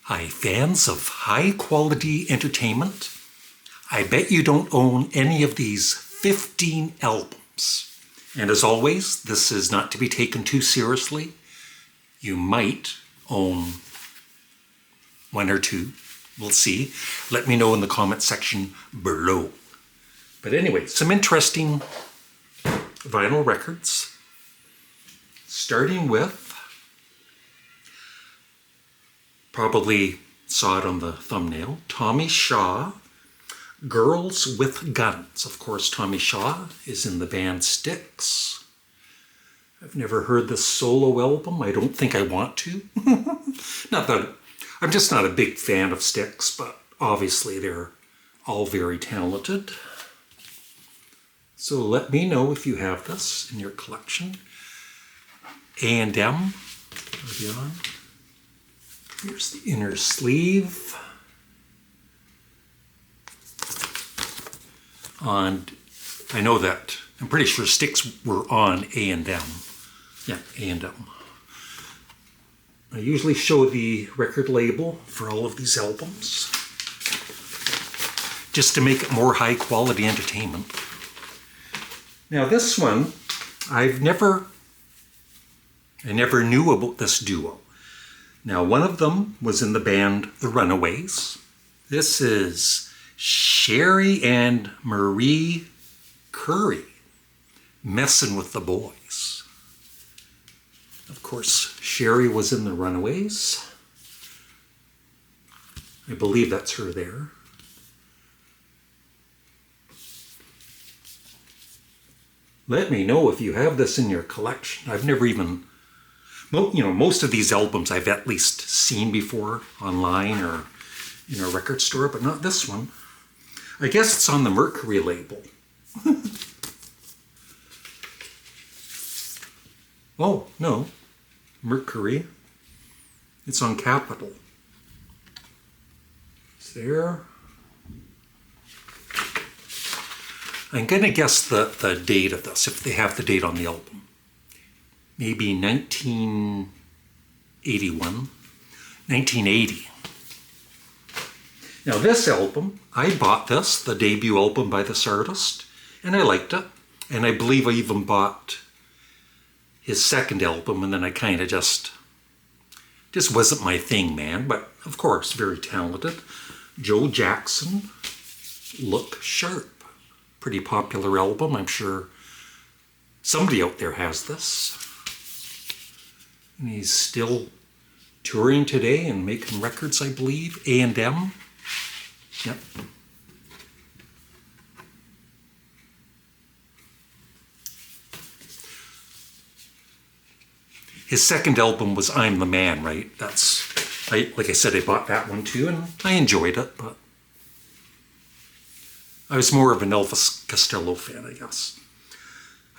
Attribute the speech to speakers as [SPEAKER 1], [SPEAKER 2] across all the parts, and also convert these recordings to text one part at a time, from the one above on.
[SPEAKER 1] Hi, fans of high-quality entertainment. I bet you don't own any of these 15 albums. And as always, this is not to be taken too seriously. You might own one or two. We'll see. Let me know in the comment section below. But anyway, some interesting vinyl records. Starting with, probably saw it on the thumbnail, Tommy Shaw, Girls with Guns. Of course, Tommy Shaw is in the band Styx. I've never heard this solo album. I don't think I want to. Not that I'm just not a big fan of Styx, but obviously they're all very talented. So let me know if you have this in your collection. A&M, here's the inner sleeve. And I know that, I'm pretty sure Styx were on A&M. Yeah, A&M. I usually show the record label for all of these albums, just to make it more high quality entertainment. Now this one, I never knew about this duo. Now one of them was in the band The Runaways. This is Sherry and Marie Curry, Messing with the Boys. Of course, Sherry was in The Runaways. I believe that's her there. Let me know if you have this in your collection. I've never even, most of these albums I've at least seen before online or in a record store, but not this one. I guess it's on the Mercury label. Oh, no. Mercury. It's on Capitol. It's there. I'm going to guess the date of this, if they have the date on the album. Maybe 1981, 1980. Now this album, I bought this, the debut album by this artist, and I liked it. And I believe I even bought his second album, and then I kind of just wasn't my thing, man. But of course, very talented. Joe Jackson, Look Sharp. Pretty popular album. I'm sure somebody out there has this. And he's still touring today and making records, I believe. A&M. Yep. His second album was I'm the Man, right? Like I said, I bought that one too, and I enjoyed it, but I was more of an Elvis Costello fan, I guess.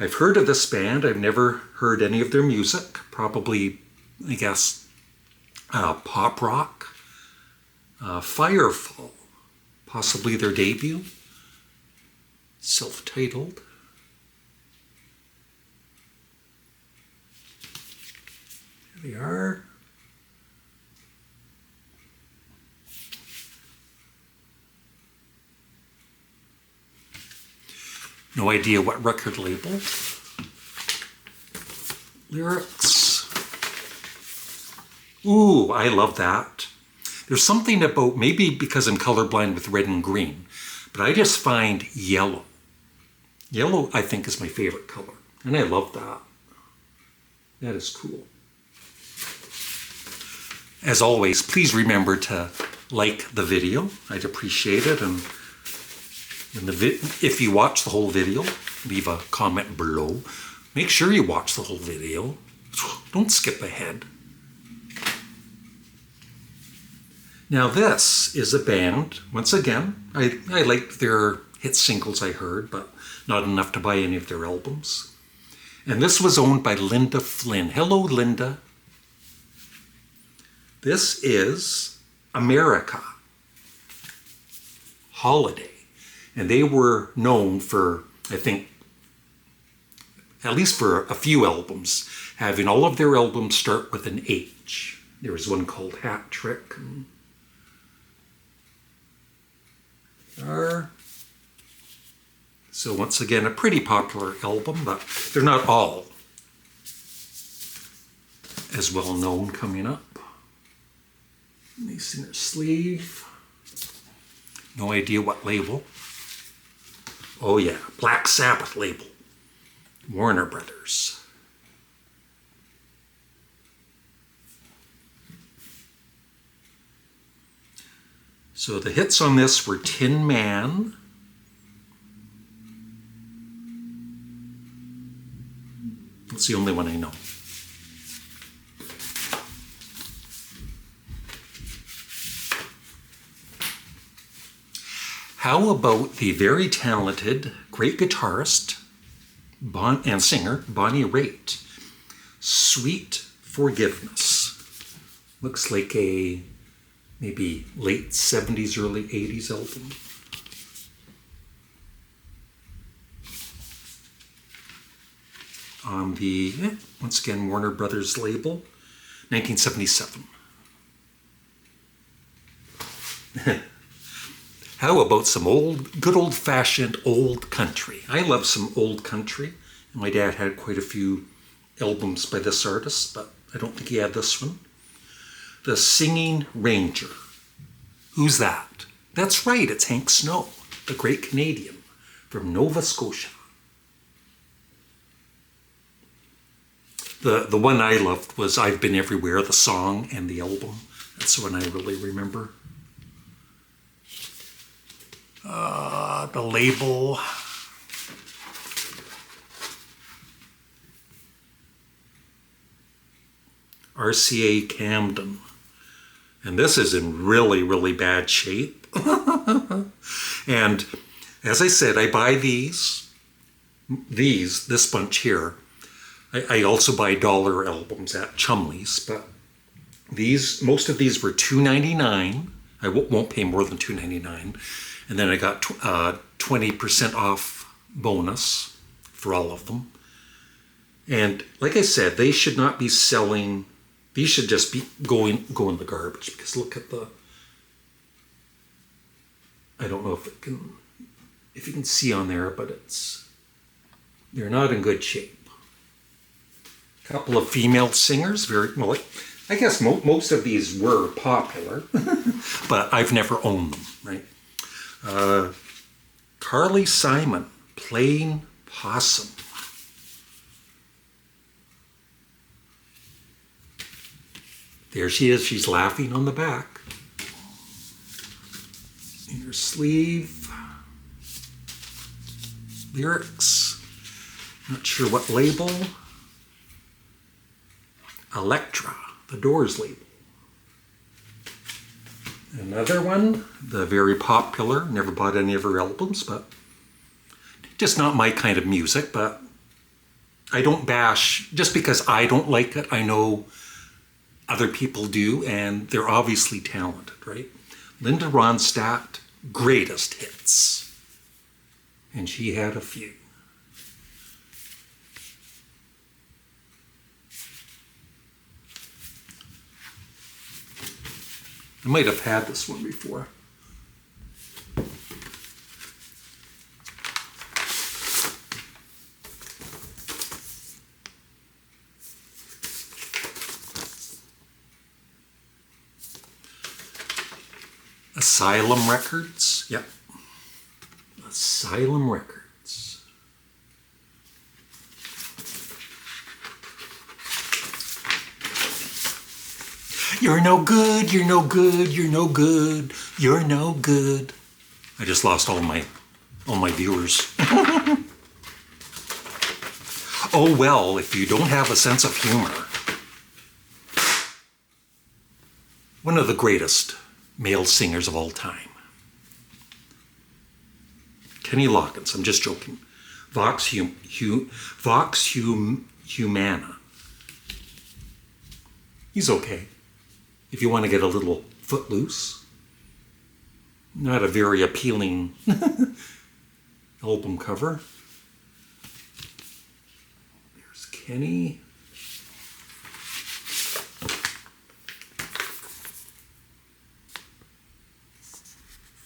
[SPEAKER 1] I've heard of this band. I've never heard any of their music. Probably, I guess, pop rock. Firefall, possibly their debut. Self-titled. Here they are. No idea what record label. Lyrics. Ooh, I love that. There's something about, maybe because I'm colorblind with red and green, but I just find yellow. Yellow, I think, is my favorite color. And I love that. That is cool. As always, please remember to like the video. I'd appreciate it. And if you watch the whole video, leave a comment below. Make sure you watch the whole video. Don't skip ahead. Now this is a band, once again, I liked their hit singles I heard, but not enough to buy any of their albums. And this was owned by Linda Flynn. Hello, Linda. This is America. Holiday. And they were known for, I think, at least for a few albums, having all of their albums start with an H. There was one called Hat Trick, and are. So once again, a pretty popular album, but they're not all as well known coming up. Nice inner sleeve. No idea what label. Oh yeah, Black Sabbath label. Warner Brothers. So the hits on this were Tin Man, that's the only one I know. How about the very talented, great guitarist and singer, Bonnie Raitt, Sweet Forgiveness. Looks like a maybe late 70s, early 80s album. On the, once again, Warner Brothers label, 1977. How about some good old-fashioned old country? I love some old country. My dad had quite a few albums by this artist, but I don't think he had this one. The Singing Ranger. Who's that? That's right, it's Hank Snow, the great Canadian from Nova Scotia. The one I loved was I've Been Everywhere, the song and the album. That's the one I really remember. The label. RCA Camden. And this is in really, really bad shape. And as I said, I buy this bunch here. I also buy dollar albums at Chumley's, but most of these were $2.99. I won't pay more than $2.99. And then I got 20% off bonus for all of them. And like I said, they should not be selling. These should just be go in the garbage, because look at the. I don't know if you can see on there, but they're not in good shape. A couple of female singers, very well. I guess most of these were popular, but I've never owned them. Right. Carly Simon, Plain Possum. There she is, she's laughing on the back. Inner sleeve. Lyrics. Not sure what label. Elektra, the Doors label. Another one, the very popular, never bought any of her albums, but just not my kind of music, but I don't bash, just because I don't like it, I know other people do, and they're obviously talented, right? Linda Ronstadt, greatest hits. And she had a few. I might have had this one before. Asylum Records. Yep. Asylum Records. You're no good, you're no good, you're no good, you're no good. I just lost all my viewers. Oh well, if you don't have a sense of humor. One of the greatest male singers of all time. Kenny Loggins, I'm just joking. Vox Humana. He's okay. If you want to get a little footloose. Not a very appealing album cover. There's Kenny.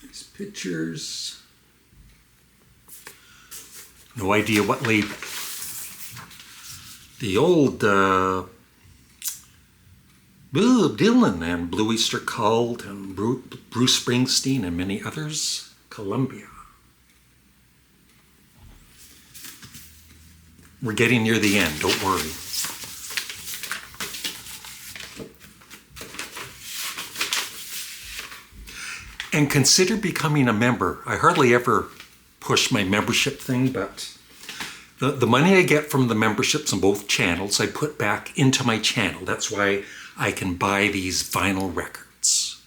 [SPEAKER 1] There's Pictures. No idea what label. The old Bob Dylan and Blue Oyster Cult and Bruce Springsteen and many others. Columbia. We're getting near the end, don't worry. And consider becoming a member. I hardly ever push my membership thing, but the money I get from the memberships on both channels, I put back into my channel. That's why I can buy these vinyl records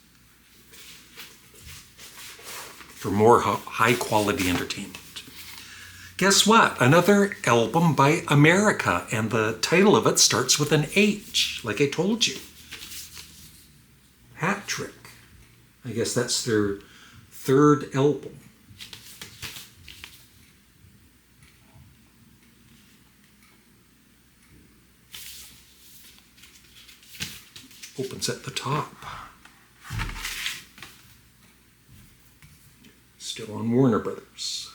[SPEAKER 1] for more high quality entertainment. Guess what? Another album by America, and the title of it starts with an H, like I told you. Hat Trick. I guess that's their third album. Opens at the top. Still on Warner Brothers.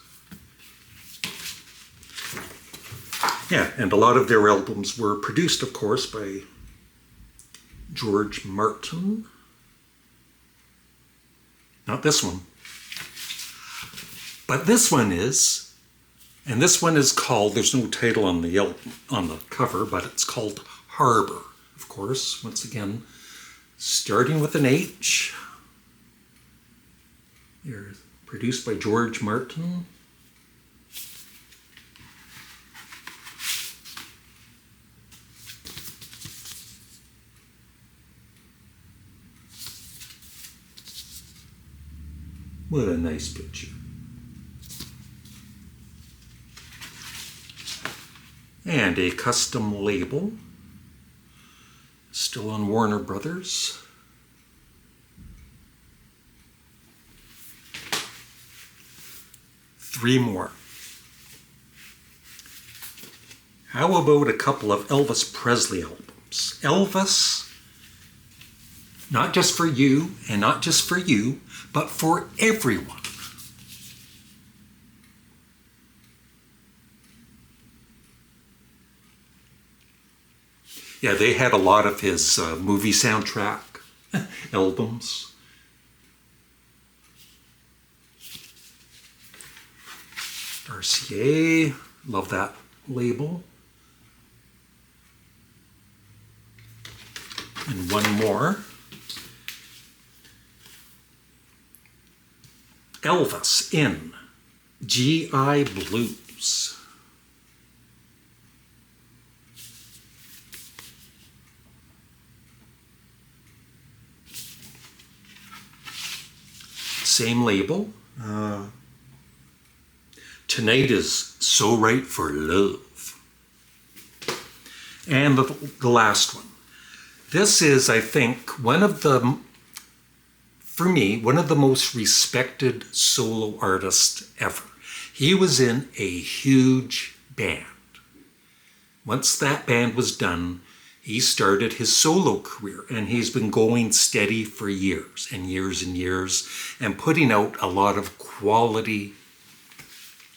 [SPEAKER 1] Yeah, and a lot of their albums were produced, of course, by George Martin. Not this one. But this one is, and this one is called, there's no title on the album, on the cover, but it's called Harbor. Of course, once again, starting with an H. They're produced by George Martin. What a nice picture. And a custom label. Still on Warner Brothers. Three more. How about a couple of Elvis Presley albums? Elvis, not just for you and not just for you, but for everyone. Yeah, they had a lot of his movie soundtrack albums. RCA, love that label. And one more. Elvis in GI Blues. Same label. Tonight is So Right for Love. And the last one. This is, I think, for me, one of the most respected solo artists ever. He was in a huge band. Once that band was done, he started his solo career, and he's been going steady for years and years and years and putting out a lot of quality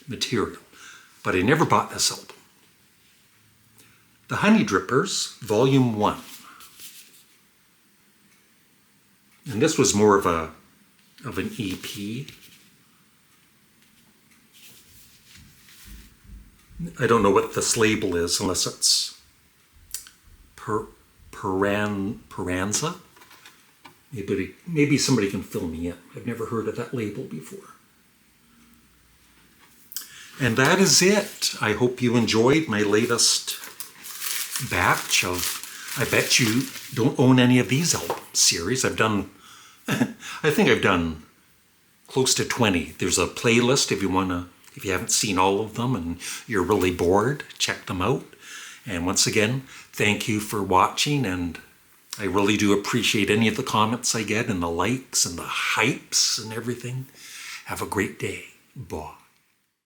[SPEAKER 1] material. But I never bought this album. The Honey Drippers, Volume 1. And this was more of an EP. I don't know what this label is unless it's Peranza. Maybe somebody can fill me in. I've never heard of that label before. And that is it. I hope you enjoyed my latest batch of, I bet you don't own any of these album series. I think I've done close to 20. There's a playlist if you haven't seen all of them and you're really bored, check them out. And once again, thank you for watching, and I really do appreciate any of the comments I get and the likes and the hypes and everything. Have a great day. Bye.